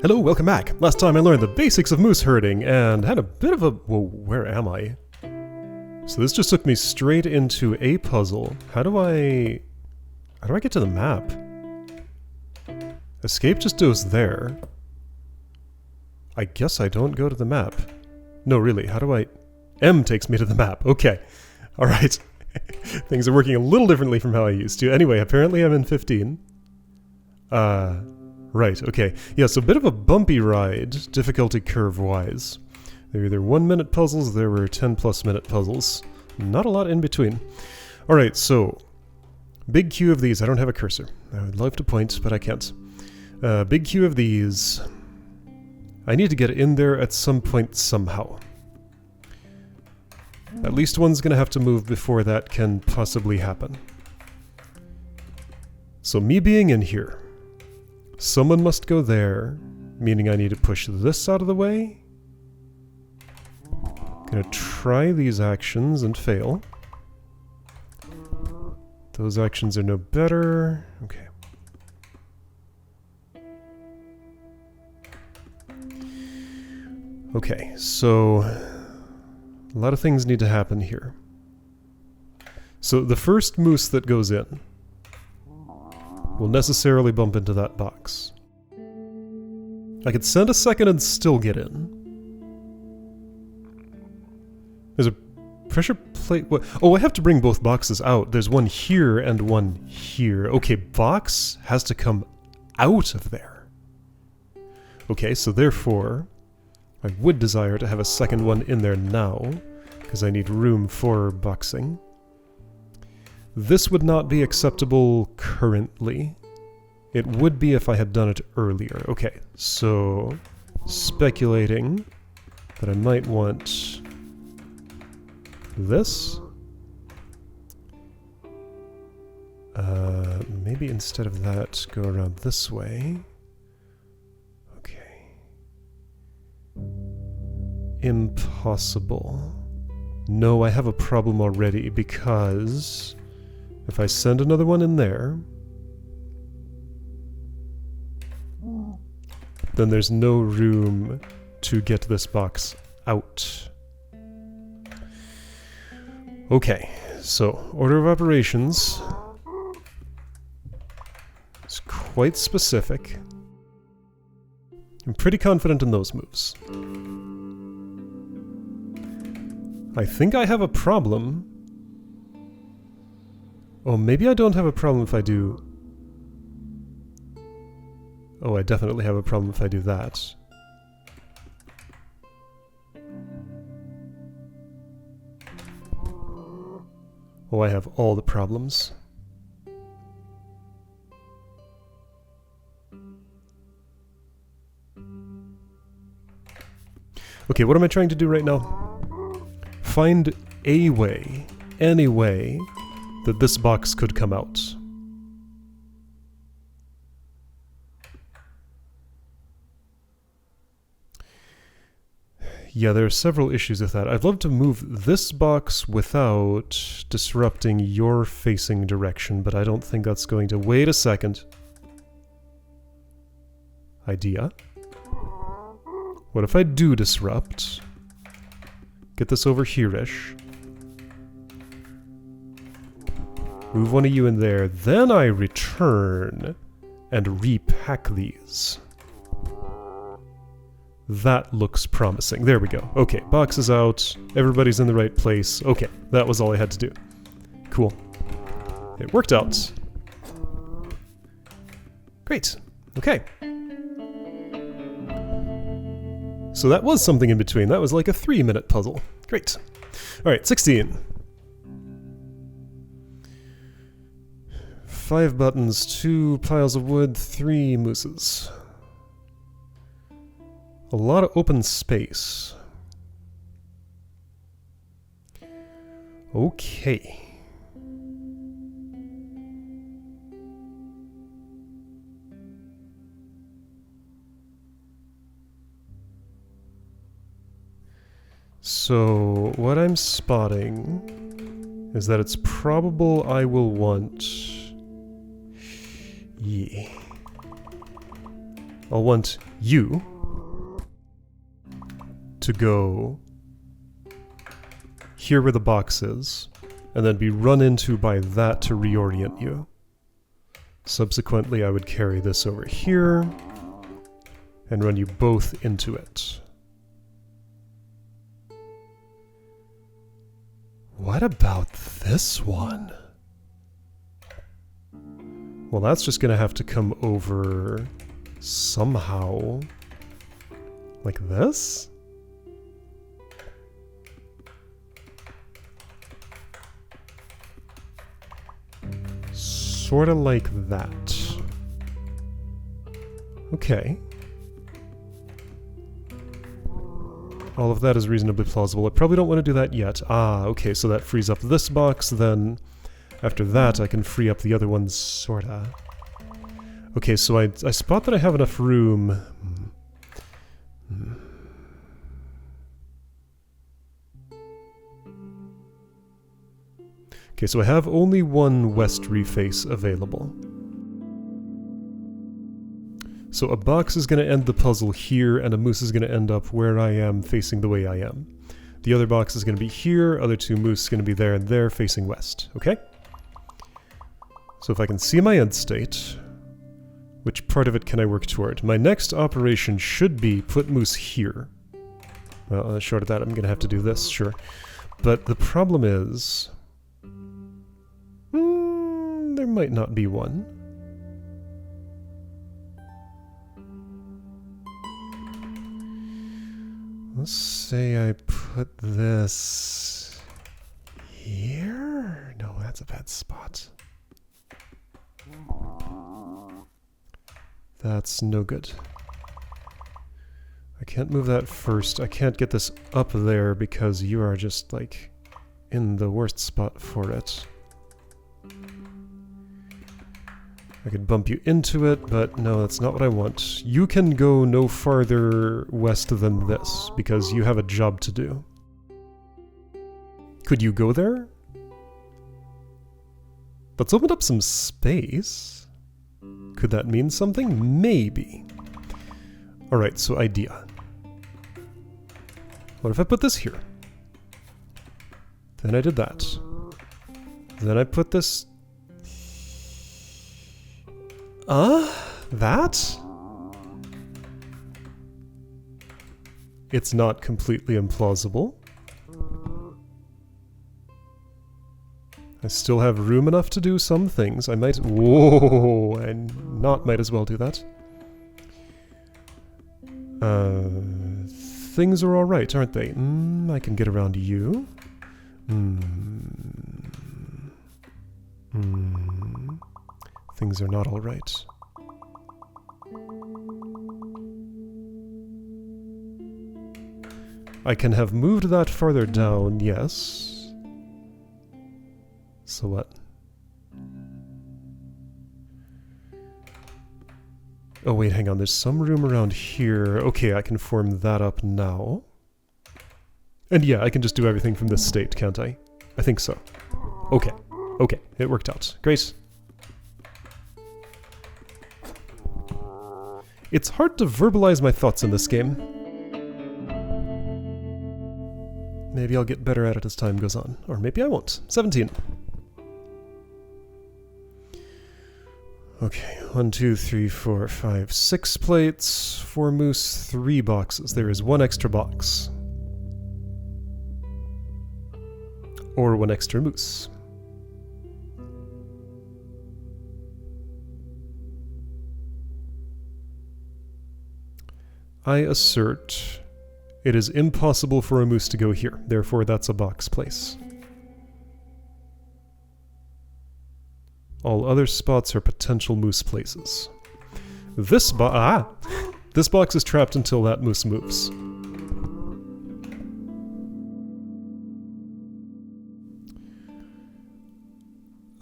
Hello, welcome back. Last time I learned the basics of moose herding and had a bit of a... Whoa, where am I? So this just took me straight into a puzzle. How do I get to the map? Escape just goes there. I guess I don't go to the map. No, really, how do I... M takes me to the map. Okay. Alright. Things are working a little differently from how I used to. Anyway, apparently I'm in 15. Right, okay. Yeah, so a bit of a bumpy ride, difficulty curve-wise. There were either 1-minute puzzles, there were 10-plus minute puzzles. Not a lot in between. Alright, so... big queue of these. I don't have a cursor. I would love to point, but I can't. Big queue of these. I need to get in there at some point somehow. At least one's gonna have to move before that can possibly happen. So me being in here, someone must go there, meaning I need to push this out of the way. Gonna try these actions and fail. Those actions are no better. Okay. Okay, so a lot of things need to happen here. So the first moose that goes in will necessarily bump into that box. I could send a second and still get in. There's a pressure plate... What? Oh, I have to bring both boxes out. There's one here and one here. Okay, box has to come out of there. Okay, so therefore, I would desire to have a second one in there now, because I need room for boxing. This would not be acceptable currently. It would be if I had done it earlier. Okay, so speculating that I might want this. Maybe instead of that, go around this way. Okay. Impossible. No, I have a problem already, because if I send another one in there, then there's no room to get this box out. Okay, so order of operations is quite specific. I'm pretty confident in those moves. I think I have a problem. Oh, maybe I don't have a problem if I do... Oh, I definitely have a problem if I do that. Oh, I have all the problems. Okay, what am I trying to do right now? Find a way, any way, that this box could come out. Yeah, there are several issues with that. I'd love to move this box without disrupting your facing direction, but I don't think that's going to... Wait a second. Idea. What if I do disrupt? Get this over here-ish. Move one of you in there, then I return and repack these. That looks promising. There we go. Okay, box is out. Everybody's in the right place. Okay, that was all I had to do. Cool. It worked out. Great. Okay. So that was something in between. That was like a 3-minute puzzle. Great. Alright, 16. 5 buttons, 2 piles of wood, 3 mooses. A lot of open space. Okay. So, what I'm spotting is that it's probable I will want... Yeah. I'll want you to go here where the box is, and then be run into by that to reorient you. Subsequently, I would carry this over here and run you both into it. What about this one? Well, that's just gonna have to come over somehow. Like this? Sort of like that. Okay. All of that is reasonably plausible. I probably don't want to do that yet. Ah, okay, so that frees up this box, then after that I can free up the other ones, sorta. Okay, so I spot that I have enough room. Okay, so I have only one west reface available. So a box is going to end the puzzle here, and a moose is going to end up where I am, facing the way I am. The other box is going to be here, other two moose is going to be there and there, facing west, okay? So if I can see my end state, which part of it can I work toward? My next operation should be put moose here. Well, short of that, I'm going to have to do this, sure. But the problem is... there might not be one. Let's say I put this here? No, that's a bad spot. That's no good. I can't move that first. I can't get this up there because you are just, like, in the worst spot for it. I could bump you into it, but no, that's not what I want. You can go no farther west than this, because you have a job to do. Could you go there? Let's open up some space. Could that mean something? Maybe. Alright, so idea. What if I put this here? Then I did that. Then I put this... that? It's not completely implausible. I still have room enough to do some things. I might... Whoa! I might as well do that. Things are alright, aren't they? I can get around you. Things are not alright. I can have moved that farther down, yes. So what? Oh wait, hang on, there's some room around here. Okay, I can form that up now. And yeah, I can just do everything from this state, can't I? I think so. Okay, okay, it worked out. Great. It's hard to verbalize my thoughts in this game. Maybe I'll get better at it as time goes on. Or maybe I won't. 17. Okay, 1, 2, 3, 4, 5, 6 plates, 4 moose, 3 boxes. There is 1 extra box. Or 1 extra moose. I assert it is impossible for a moose to go here, therefore that's a box place. All other spots are potential moose places. This box is trapped until that moose moves.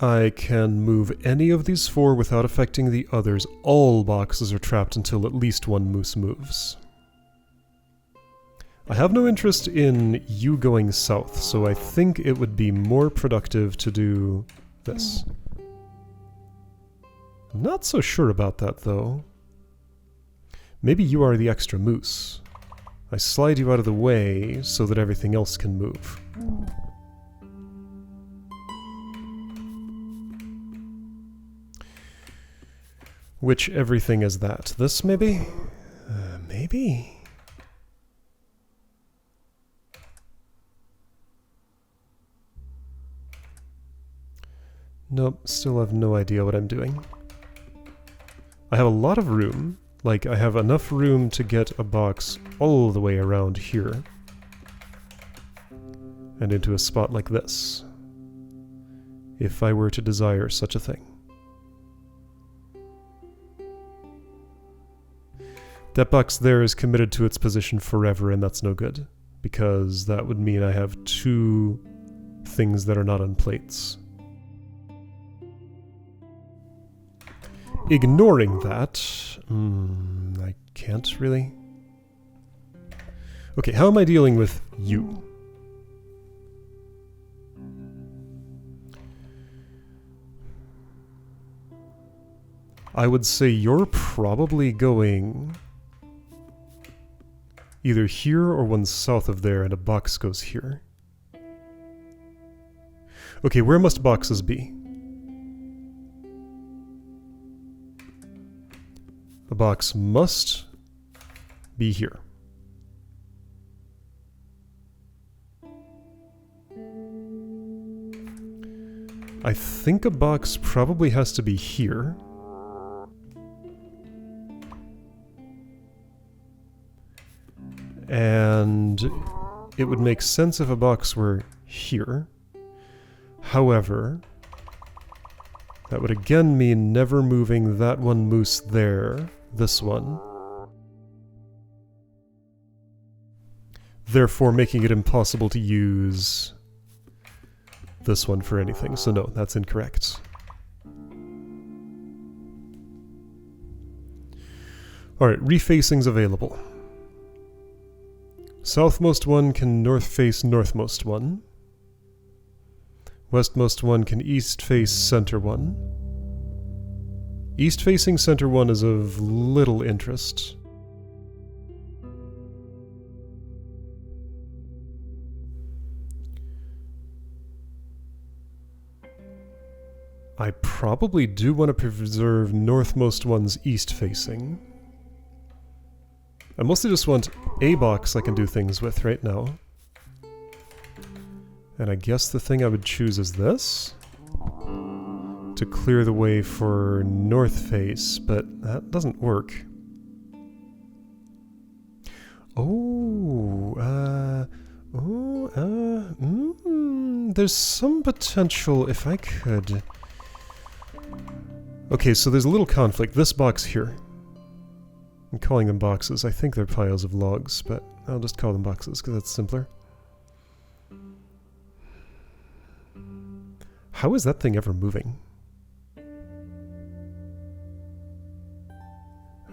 I can move any of these 4 without affecting the others. All boxes are trapped until at least 1 moose moves. I have no interest in you going south, so I think it would be more productive to do this. I'm not so sure about that, though. Maybe you are the extra moose. I slide you out of the way so that everything else can move. Which everything is that? This, maybe? Maybe? Nope, still have no idea what I'm doing. I have a lot of room. Like, I have enough room to get a box all the way around here. And into a spot like this. If I were to desire such a thing. That box there is committed to its position forever, and that's no good. Because that would mean I have two things that are not on plates. Ignoring that, I can't really. Okay, how am I dealing with you? I would say you're probably going either here or one south of there, and a box goes here. Okay, where must boxes be? The box must be here. I think a box probably has to be here. And it would make sense if a box were here. However, that would again mean never moving that one moose there, this one. Therefore making it impossible to use this one for anything. So no, that's incorrect. Alright, refacings available. Southmost one can north face northmost one. Westmost one can east face center one. East facing center one is of little interest. I probably do want to preserve northmost one's east facing. I mostly just want a box I can do things with right now. And I guess the thing I would choose is this. To clear the way for north face, but that doesn't work. There's some potential if I could... Okay, so there's a little conflict. This box here. I'm calling them boxes. I think they're piles of logs, but I'll just call them boxes because that's simpler. How is that thing ever moving?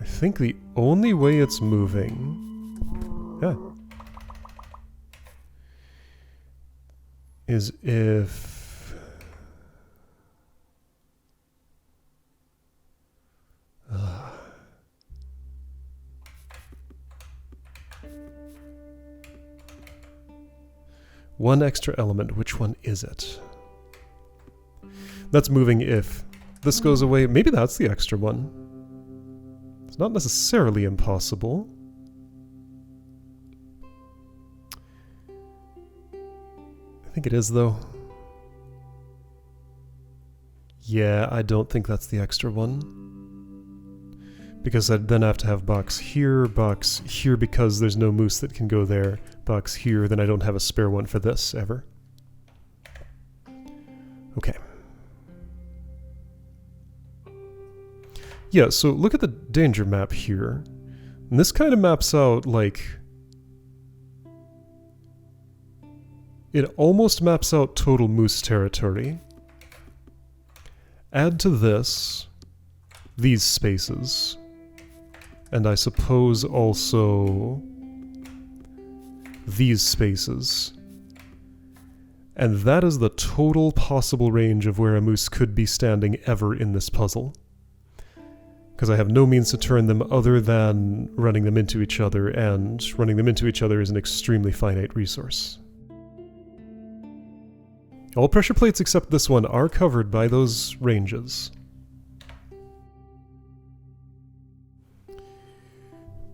I think the only way it's moving... is if... One extra element, which one is it? That's moving if this goes away. Maybe that's the extra one. It's not necessarily impossible. I think it is, though. Yeah, I don't think that's the extra one. Because I'd then have to have box here because there's no moose that can go there, box here, then I don't have a spare one for this, ever. Okay. Yeah, so look at the danger map here. And this kind of maps out, like... It almost maps out total moose territory. Add to this these spaces. And I suppose also these spaces. And that is the total possible range of where a moose could be standing ever in this puzzle. because I have no means to turn them other than running them into each other, and running them into each other is an extremely finite resource. All pressure plates except this one are covered by those ranges.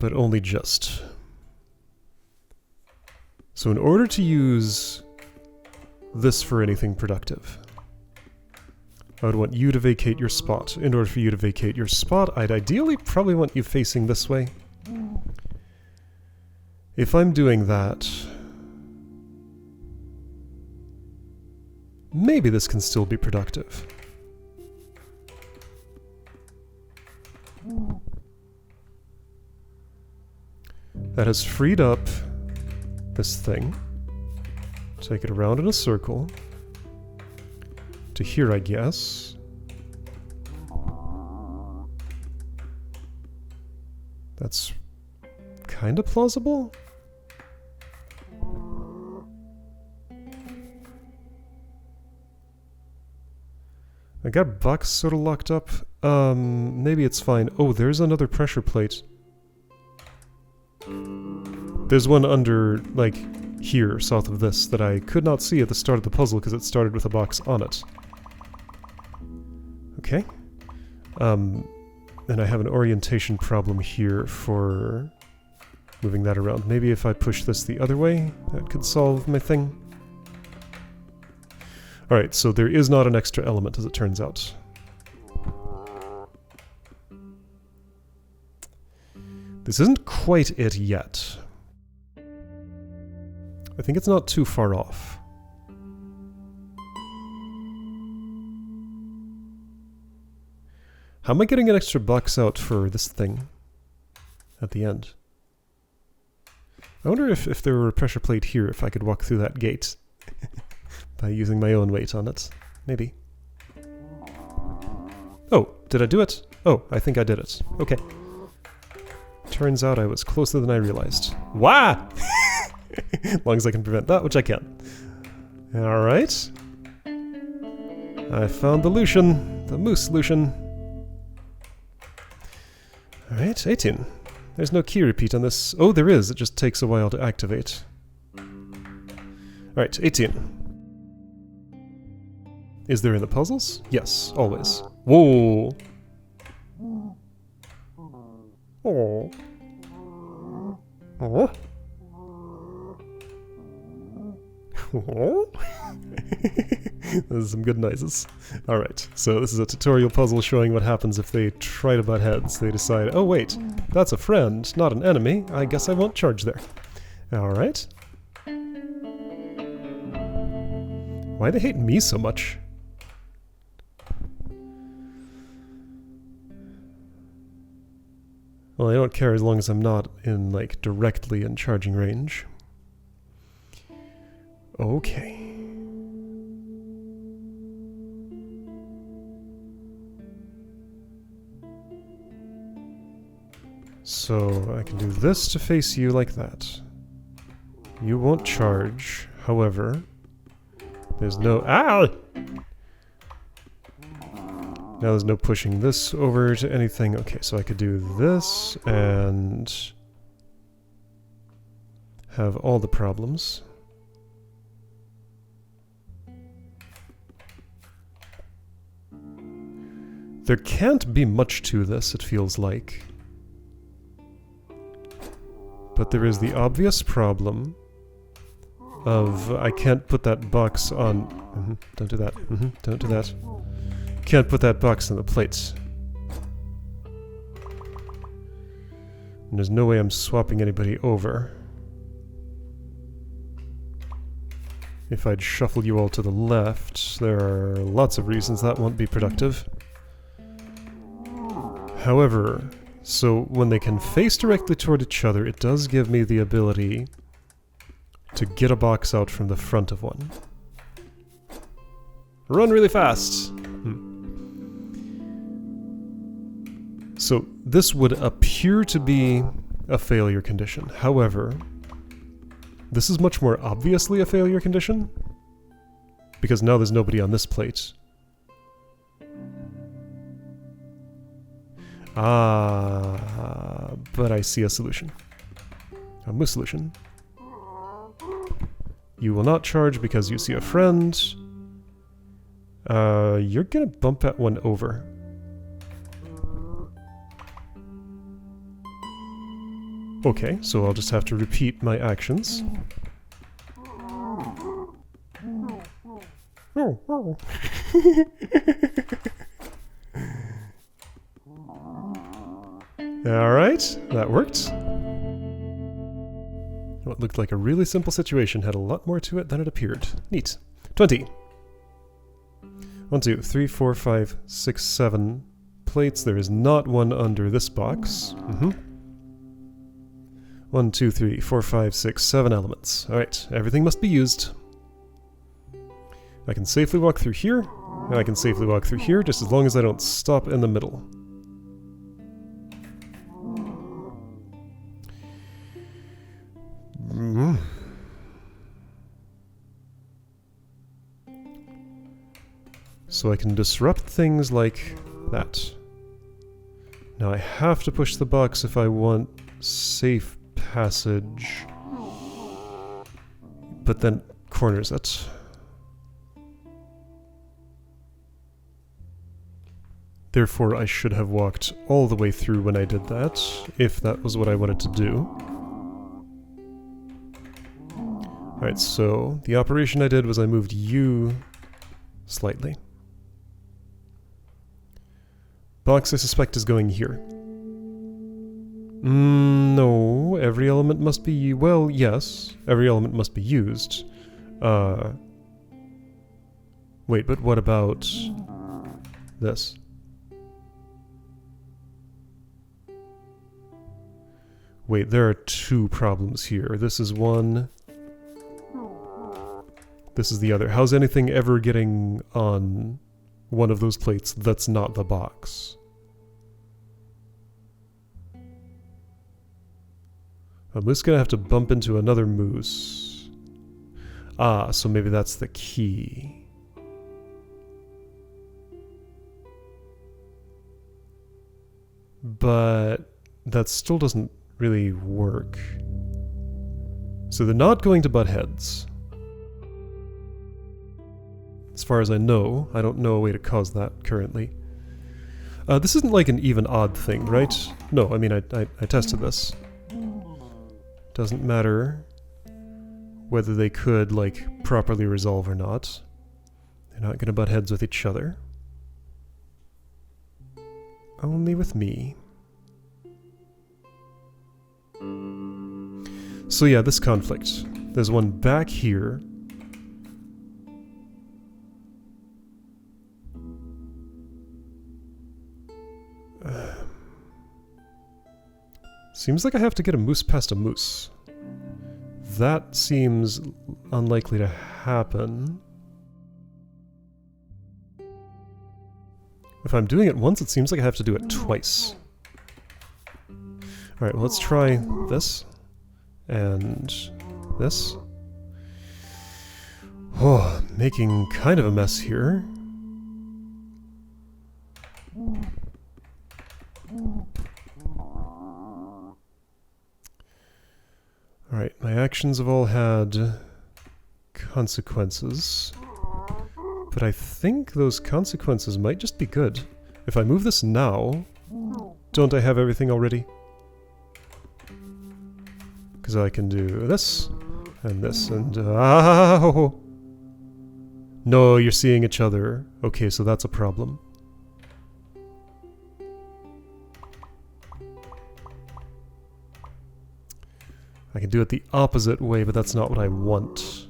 But only just. So in order to use this for anything productive, I would want you to vacate your spot. In order for you to vacate your spot, I'd ideally probably want you facing this way. If I'm doing that, maybe this can still be productive. That has freed up this thing. Take it around in a circle. To here, I guess. That's kind of plausible. I got a box sort of locked up. Maybe it's fine. Oh, there's another pressure plate. There's one under, like, here, south of this, that I could not see at the start of the puzzle because it started with a box on it. Okay. And I have an orientation problem here for moving that around. Maybe if I push this the other way, that could solve my thing. Alright, so there is not an extra element, as it turns out. This isn't quite it yet. I think it's not too far off. How am I getting an extra box out for this thing at the end? I wonder if there were a pressure plate here, if I could walk through that gate by using my own weight on it. Maybe. Oh, did I do it? Oh, I think I did it. Okay. Turns out I was closer than I realized. Wah! As long as I can prevent that, which I can. Alright. I found the Lucian. The Mooselution. Alright, 18. There's no key repeat on this. Oh, there is. It just takes a while to activate. Alright, 18. Is there in the puzzles? Yes, always. Whoa! Oh. Oh. Those are some good noises. Alright, so this is a tutorial puzzle showing what happens if they try to butt heads. They decide, oh wait, that's a friend, not an enemy. I guess I won't charge there. Alright. Why do they hate me so much? Well, I don't care as long as I'm not in, like, directly in charging range. Okay. So, I can do this to face you like that. You won't charge, however. There's no... Ah! Now there's no pushing this over to anything. Okay, so I could do this and have all the problems. There can't be much to this, it feels like. But there is the obvious problem of I can't put that box on... don't do that. Don't do that. Can't put that box on the plates. And there's no way I'm swapping anybody over. If I'd shuffle you all to the left, there are lots of reasons that won't be productive. However, so when they can face directly toward each other, it does give me the ability to get a box out from the front of one. Run really fast! So this would appear to be a failure condition. However, this is much more obviously a failure condition, because now there's nobody on this plate. But I see a solution. A Mooselution. You will not charge because you see a friend. You're gonna bump that one over. Okay, so I'll just have to repeat my actions. Oh. Alright, that worked. What looked like a really simple situation had a lot more to it than it appeared. Neat. 20. 1, 2, 3, 4, 5, 6, 7 plates. There is not one under this box. 1, 2, 3, 4, 5, 6, 7 elements. Alright, everything must be used. I can safely walk through here, and I can safely walk through here, just as long as I don't stop in the middle. So I can disrupt things like that. Now I have to push the box if I want safe passage, but then corners it. Therefore, I should have walked all the way through when I did that, if that was what I wanted to do. Alright, so the operation I did was I moved you slightly. Box, I suspect, is going here. No, every element must be... well, yes, every element must be used. Wait, but what about this? Wait, there are two problems here. This is one. This is the other. How's anything ever getting on one of those plates that's not the box? A moose gonna have to bump into another moose. Ah, so maybe that's the key. But that still doesn't really work. So they're not going to butt heads. As far as I know, I don't know a way to cause that currently. This isn't like an even-odd thing, right? No, I mean, I tested this. Doesn't matter whether they could, like, properly resolve or not. They're not gonna butt heads with each other. Only with me. So yeah, this conflict. There's one back here. Seems like I have to get a moose past a moose. That seems unlikely to happen. If I'm doing it once, it seems like I have to do it twice. Alright, well, let's try this. And this. Oh, making kind of a mess here. Alright, my actions have all had consequences. But I think those consequences might just be good. If I move this now, don't I have everything already? Because I can do this, and this, and... oh! No, you're seeing each other. Okay, so that's a problem. I can do it the opposite way, but that's not what I want.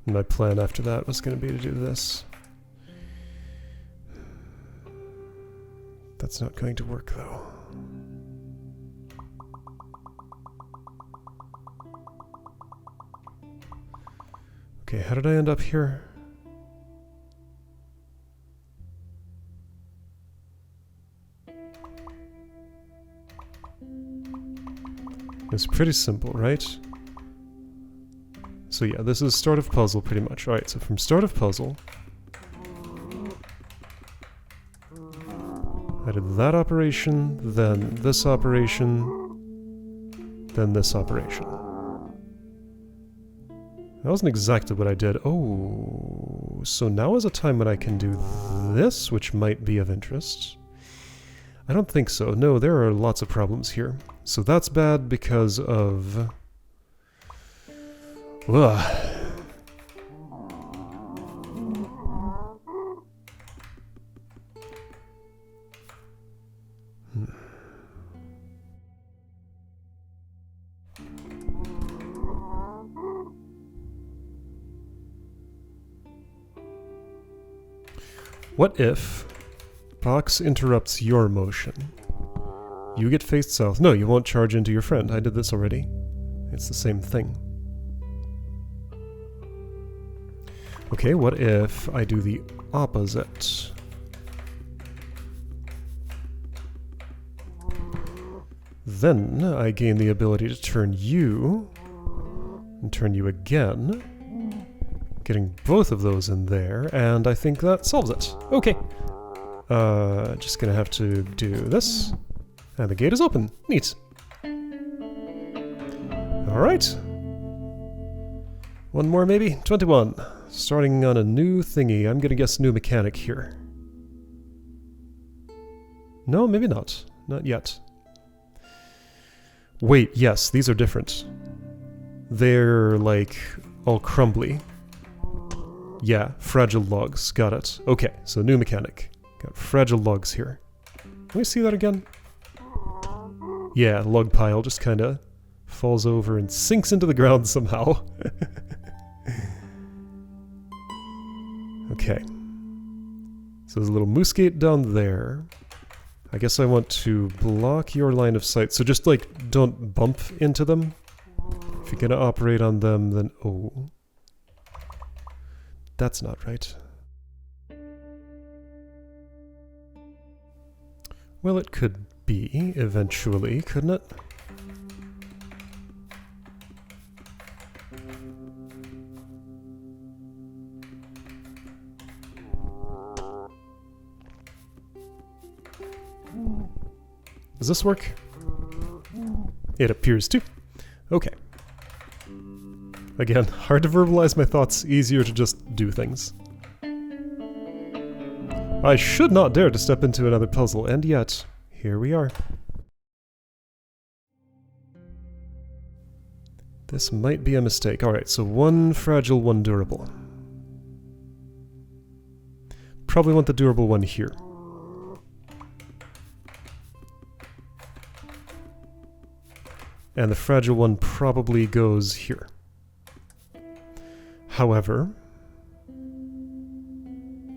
My plan after that was going to be to do this. That's not going to work, though. Okay, how did I end up here? It's pretty simple, right? So yeah, this is start of puzzle pretty much. Alright, so from start of puzzle, I did that operation, then this operation, then this operation. That wasn't exactly what I did. Oh, so now is a time when I can do this, which might be of interest. I don't think so. No, there are lots of problems here. So that's bad because of... Ugh. What if box interrupts your motion? You get faced south. No, you won't charge into your friend. I did this already. It's the same thing. Okay, what if I do the opposite? Then I gain the ability to turn you, and turn you again. Getting both of those in there, and I think that solves it. Okay. Just gonna have to do this. And the gate is open. Neat. Alright. One more maybe? 21. Starting on a new thingy. I'm gonna guess new mechanic here. No, maybe not. Not yet. Wait, yes, these are different. They're, like, all crumbly. Yeah, fragile logs. Got it. Okay, so new mechanic. Got fragile logs here. Can we see that again? Yeah, log pile just kind of falls over and sinks into the ground somehow. Okay. So there's a little moose gate down there. I guess I want to block your line of sight. So just, like, don't bump into them. If you're gonna operate on them, then... Oh. That's not right. Well, it could be, eventually, couldn't it? Does this work? It appears to. Okay. Again, hard to verbalize my thoughts, easier to just do things. I should not dare to step into another puzzle, and yet, here we are. This might be a mistake. Alright, so one fragile, one durable. Probably want the durable one here. And the fragile one probably goes here. However,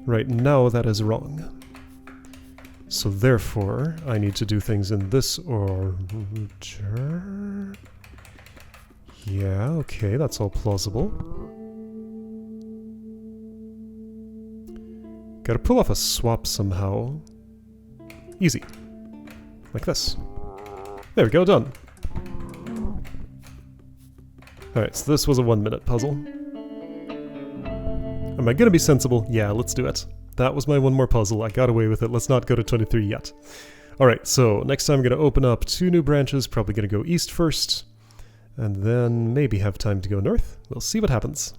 right now that is wrong. So therefore, I need to do things in this order. Yeah, okay, that's all plausible. Gotta pull off a swap somehow. Easy. Like this. There we go, done. Alright, so this was a 1-minute puzzle. Am I gonna be sensible? Yeah, let's do it. That was my one more puzzle. I got away with it. Let's not go to 23 yet. Alright, so next time I'm gonna open up 2 new branches. Probably gonna go east first. And then maybe have time to go north. We'll see what happens.